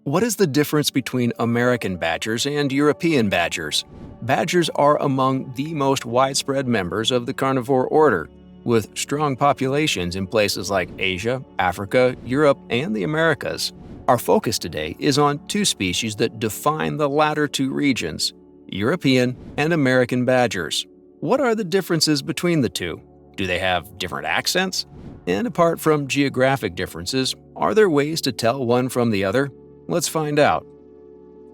What is the difference between American badgers and European badgers? Badgers are among the most widespread members of the carnivore order, with strong populations in places like Asia, Africa, Europe, and the Americas. Our focus today is on two species that define the latter two regions: European and American badgers. What are the differences between the two? Do they have different accents? And apart from geographic differences, are there ways to tell one from the other? Let's find out.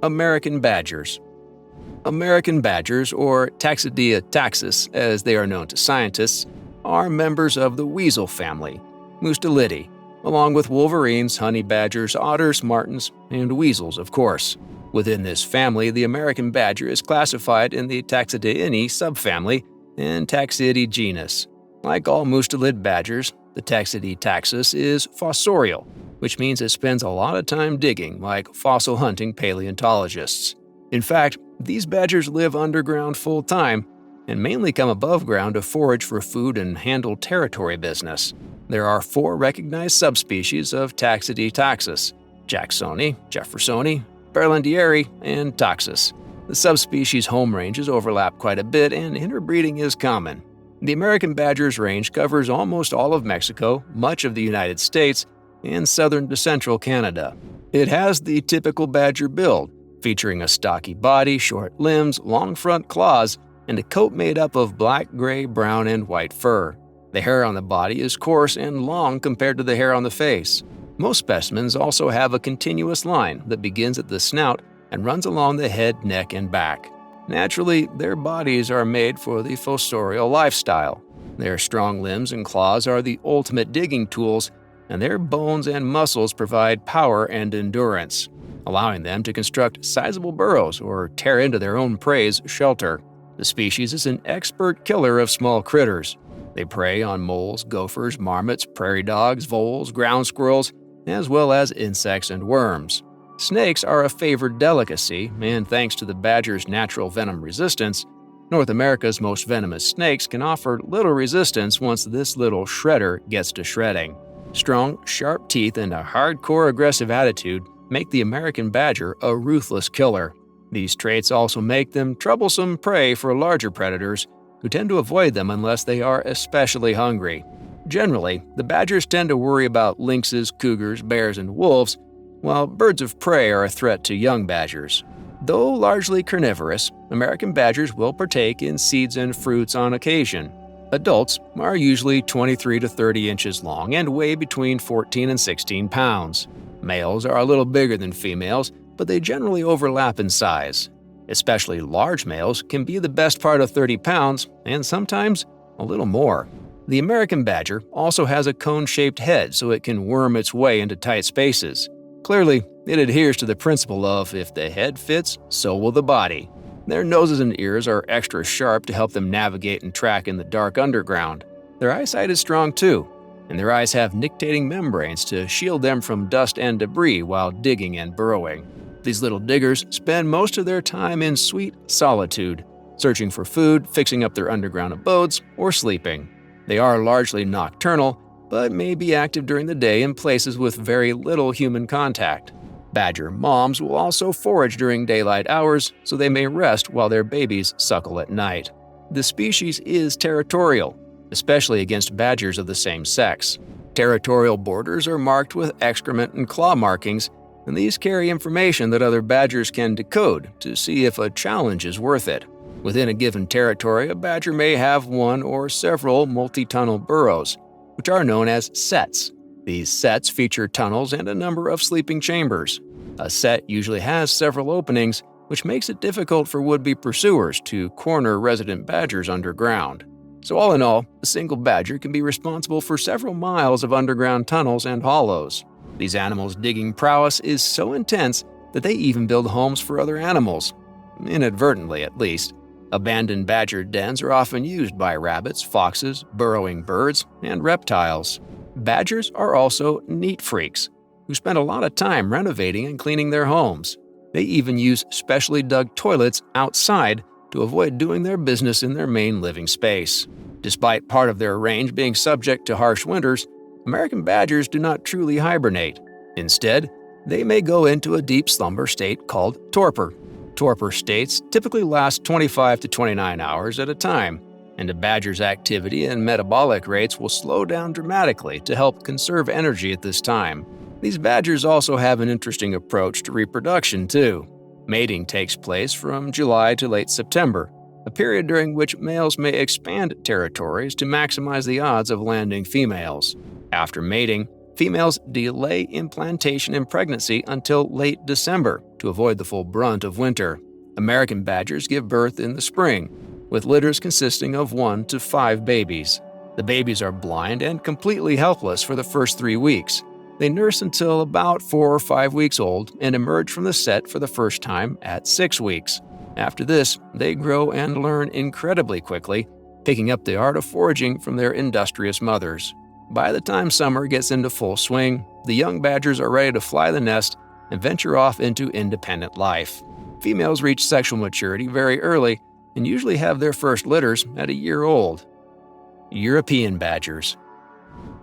American badgers. American badgers, or Taxidia taxus as they are known to scientists, are members of the weasel family, Mustelidae, along with wolverines, honey badgers, otters, martens, and weasels, of course. Within this family, the American badger is classified in the Taxidiinae subfamily and Taxididae genus. Like all mustelid badgers, the Taxidia taxus is fossorial, which means it spends a lot of time digging, like fossil hunting paleontologists. In fact, these badgers live underground full-time and mainly come above ground to forage for food and handle territory business. There are 4 recognized subspecies of Taxidia taxus: Jacksoni, Jeffersoni, Berlandieri, and Taxus. The subspecies home ranges overlap quite a bit and interbreeding is common. The American badger's range covers almost all of Mexico, much of the United States, and southern to central Canada. It has the typical badger build, featuring a stocky body, short limbs, long front claws, and a coat made up of black, gray, brown, and white fur. The hair on the body is coarse and long compared to the hair on the face. Most specimens also have a continuous line that begins at the snout and runs along the head, neck, and back. Naturally, their bodies are made for the fossorial lifestyle. Their strong limbs and claws are the ultimate digging tools, and their bones and muscles provide power and endurance, allowing them to construct sizable burrows or tear into their own prey's shelter. The species is an expert killer of small critters. They prey on moles, gophers, marmots, prairie dogs, voles, ground squirrels, as well as insects and worms. Snakes are a favored delicacy, and thanks to the badger's natural venom resistance, North America's most venomous snakes can offer little resistance once this little shredder gets to shredding. Strong, sharp teeth and a hardcore aggressive attitude make the American badger a ruthless killer. These traits also make them troublesome prey for larger predators, who tend to avoid them unless they are especially hungry. Generally, the badgers tend to worry about lynxes, cougars, bears, and wolves, while birds of prey are a threat to young badgers. Though largely carnivorous, American badgers will partake in seeds and fruits on occasion. Adults are usually 23 to 30 inches long and weigh between 14 and 16 pounds. Males are a little bigger than females, but they generally overlap in size. Especially large males can be the best part of 30 pounds and sometimes a little more. The American badger also has a cone-shaped head so it can worm its way into tight spaces. Clearly, it adheres to the principle of if the head fits, so will the body. Their noses and ears are extra sharp to help them navigate and track in the dark underground. Their eyesight is strong too, and their eyes have nictitating membranes to shield them from dust and debris while digging and burrowing. These little diggers spend most of their time in sweet solitude, searching for food, fixing up their underground abodes, or sleeping. They are largely nocturnal, but may be active during the day in places with very little human contact. Badger moms will also forage during daylight hours so they may rest while their babies suckle at night. The species is territorial, especially against badgers of the same sex. Territorial borders are marked with excrement and claw markings, and these carry information that other badgers can decode to see if a challenge is worth it. Within a given territory, a badger may have one or several multi-tunnel burrows, which are known as sets. These sets feature tunnels and a number of sleeping chambers. A set usually has several openings, which makes it difficult for would-be pursuers to corner resident badgers underground. So all in all, a single badger can be responsible for several miles of underground tunnels and hollows. These animals' digging prowess is so intense that they even build homes for other animals, inadvertently at least. Abandoned badger dens are often used by rabbits, foxes, burrowing birds, and reptiles. Badgers are also neat freaks, who spend a lot of time renovating and cleaning their homes. They even use specially dug toilets outside to avoid doing their business in their main living space. Despite part of their range being subject to harsh winters, American badgers do not truly hibernate. Instead, they may go into a deep slumber state called torpor. Torpor states typically last 25 to 29 hours at a time, and a badger's activity and metabolic rates will slow down dramatically to help conserve energy at this time. These badgers also have an interesting approach to reproduction, too. Mating takes place from July to late September, a period during which males may expand territories to maximize the odds of landing females. After mating, females delay implantation and pregnancy until late December to avoid the full brunt of winter. American badgers give birth in the spring, with litters consisting of 1 to 5 babies. The babies are blind and completely helpless for the first 3 weeks. They nurse until about 4 or 5 weeks old and emerge from the set for the first time at 6 weeks. After this, they grow and learn incredibly quickly, picking up the art of foraging from their industrious mothers. By the time summer gets into full swing, the young badgers are ready to fly the nest and venture off into independent life. Females reach sexual maturity very early and usually have their first litters at a year old. European badgers.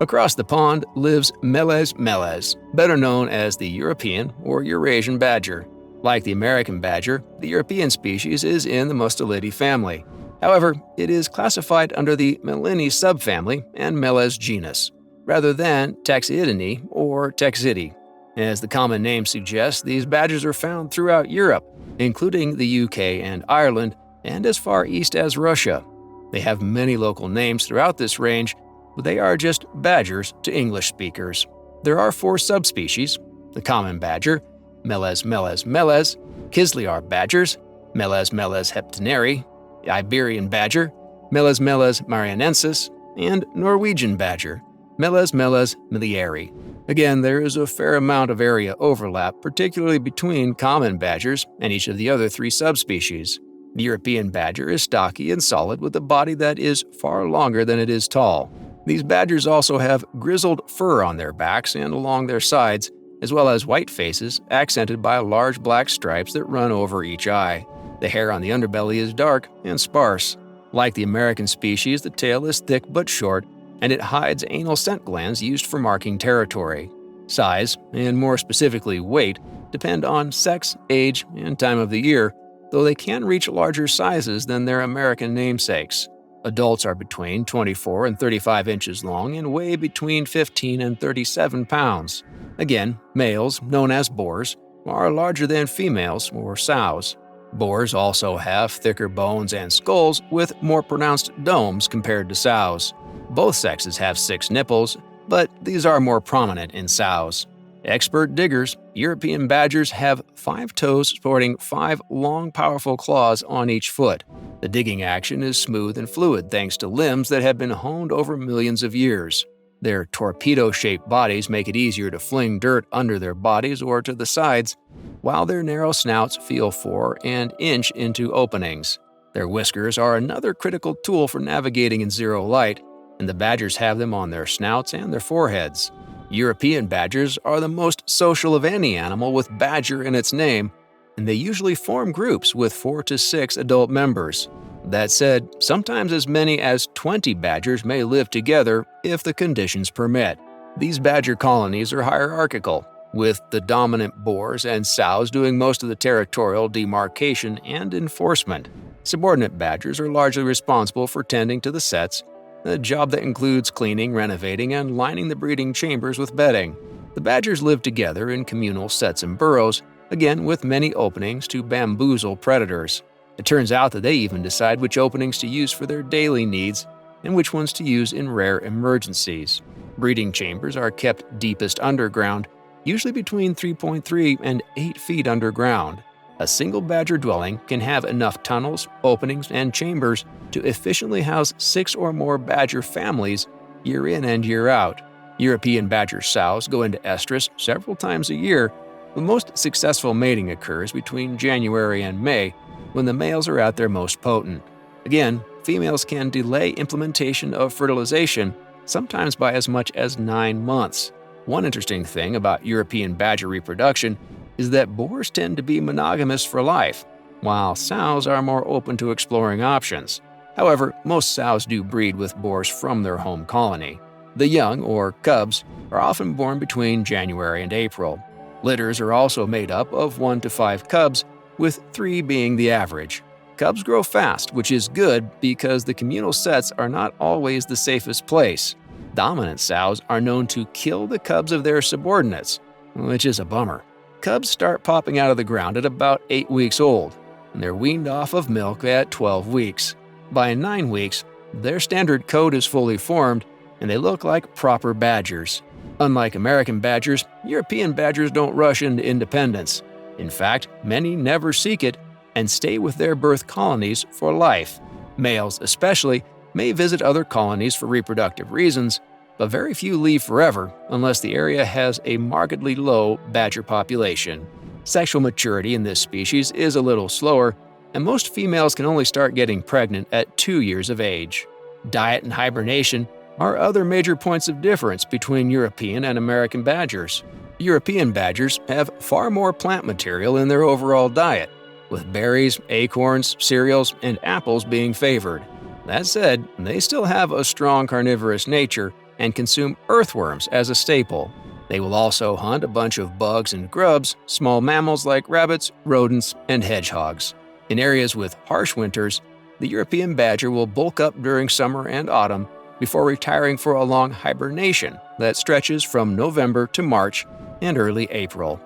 Across the pond lives Meles meles, better known as the European or Eurasian badger. Like the American badger, the European species is in the Mustelidae family. However, it is classified under the Melini subfamily and Meles genus, rather than Taxidinae or Taxidae. As the common name suggests, these badgers are found throughout Europe, including the UK and Ireland, and as far east as Russia. They have many local names throughout this range, but they are just badgers to English speakers. There are 4 subspecies: the common badger, Meles meles meles, Kislyar badgers, Meles meles hepteneri, Iberian badger, Meles meles marianensis, and Norwegian badger, Meles meles milieri. Again, there is a fair amount of area overlap, particularly between common badgers and each of the other 3 subspecies. The European badger is stocky and solid with a body that is far longer than it is tall. These badgers also have grizzled fur on their backs and along their sides, as well as white faces accented by large black stripes that run over each eye. The hair on the underbelly is dark and sparse. Like the American species, the tail is thick but short, and it hides anal scent glands used for marking territory. Size, and more specifically weight, depend on sex, age, and time of the year, though they can reach larger sizes than their American namesakes. Adults are between 24 and 35 inches long and weigh between 15 and 37 pounds. Again, males, known as boars, are larger than females or sows. Boars also have thicker bones and skulls with more pronounced domes compared to sows. Both sexes have 6 nipples, but these are more prominent in sows. Expert diggers, European badgers have 5 toes sporting 5 long, powerful claws on each foot. The digging action is smooth and fluid thanks to limbs that have been honed over millions of years. Their torpedo-shaped bodies make it easier to fling dirt under their bodies or to the sides, while their narrow snouts feel for and inch into openings. Their whiskers are another critical tool for navigating in zero light, and the badgers have them on their snouts and their foreheads. European badgers are the most social of any animal with badger in its name, and they usually form groups with 4 to 6 adult members. That said, sometimes as many as 20 badgers may live together if the conditions permit. These badger colonies are hierarchical, with the dominant boars and sows doing most of the territorial demarcation and enforcement. Subordinate badgers are largely responsible for tending to the sets, a job that includes cleaning, renovating, and lining the breeding chambers with bedding. The badgers live together in communal sets and burrows, again with many openings to bamboozle predators. It turns out that they even decide which openings to use for their daily needs and which ones to use in rare emergencies. Breeding chambers are kept deepest underground, usually between 3.3 and 8 feet underground. A single badger dwelling can have enough tunnels, openings, and chambers to efficiently house 6 or more badger families year in and year out. European badger sows go into estrus several times a year. The most successful mating occurs between January and May, when the males are at their most potent. Again, females can delay implementation of fertilization, sometimes by as much as 9 months. One interesting thing about European badger reproduction is that boars tend to be monogamous for life, while sows are more open to exploring options. However, most sows do breed with boars from their home colony. The young, or cubs, are often born between January and April. Litters are also made up of 1 to 5 cubs, with 3 being the average. Cubs grow fast, which is good because the communal sets are not always the safest place. Dominant sows are known to kill the cubs of their subordinates, which is a bummer. Cubs start popping out of the ground at about 8 weeks old, and they're weaned off of milk at 12 weeks. By 9 weeks, their standard coat is fully formed, and they look like proper badgers. Unlike American badgers, European badgers don't rush into independence. In fact, many never seek it and stay with their birth colonies for life. Males, especially, may visit other colonies for reproductive reasons, but very few leave forever unless the area has a markedly low badger population. Sexual maturity in this species is a little slower, and most females can only start getting pregnant at 2 years of age. Diet and hibernation are other major points of difference between European and American badgers. European badgers have far more plant material in their overall diet, with berries, acorns, cereals, and apples being favored. That said, they still have a strong carnivorous nature and consume earthworms as a staple. They will also hunt a bunch of bugs and grubs, small mammals like rabbits, rodents, and hedgehogs. In areas with harsh winters, the European badger will bulk up during summer and autumn before retiring for a long hibernation that stretches from November to March and early April.